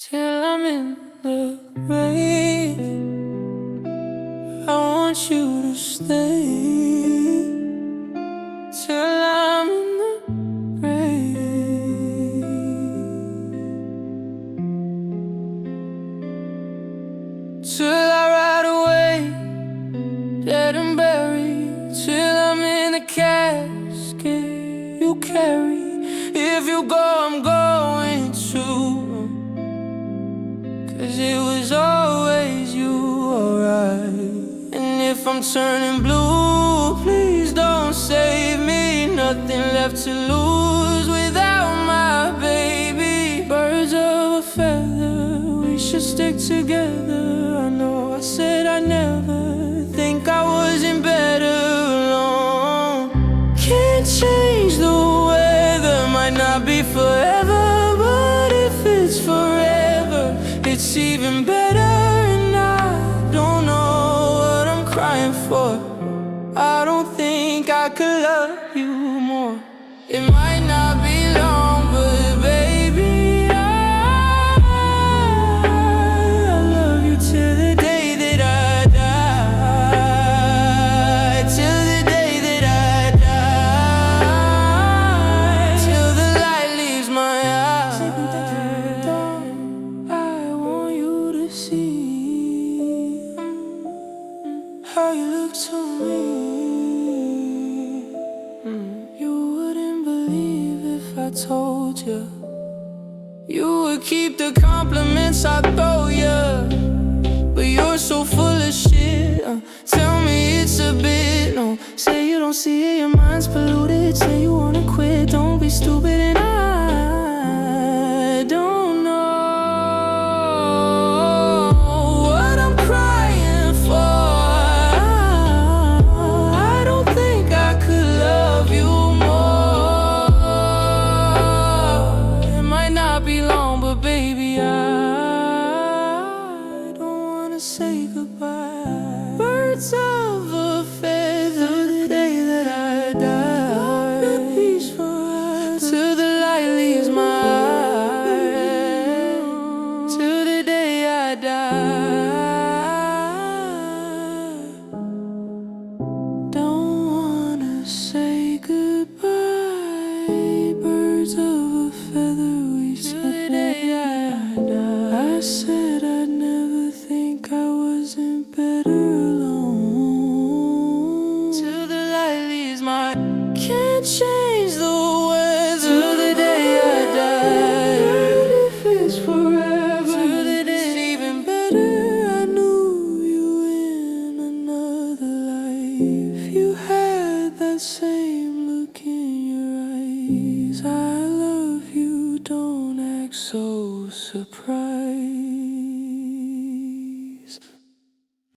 till I'm in the grave. I want you to stay till I'm in the grave. Till I ride away, dead and buried. Till I'm in the casket you carry. If you go, I'm going too. 'Cause it was always you, alright. And if I'm turning blue, please don't save me. Nothing left to lose without my baby. Birds of a feather, we should stick together. I know I said I'd never think I wasn't better alone. Can't change the weather, might not be forever, but if it's forever, it's even better. And I don't know what I'm crying for. I don't think I could love you more. It might not be long, but baby, I love you till the day that I die. Till the day that I die. Till the light leaves my eyes. I want you to see how you look to me. You wouldn't believe if I told you. You would keep the compliments I throw you, but you're so full of shit. Tell me it's a bit. No, say you don't see it, your mind's polluted. Say you wanna quit, don't be stupid. And I don't know what I'm crying for. I don't think I could love you more. It might not be long, but baby, I don't wanna say goodbye. Birds of a feather, the day that I die. Peace forever, till the light leaves my eyes. Till the day I die. Don't wanna say goodbye. Birds of a feather, we split the day I die. I said I'd never think I wasn't better alone. Till the light leaves my can't change the weather. Till the day I die. And if it's forever, till the day it's even better. I knew you in another life. You had that same look in your eyes. I love you, don't act so surprised.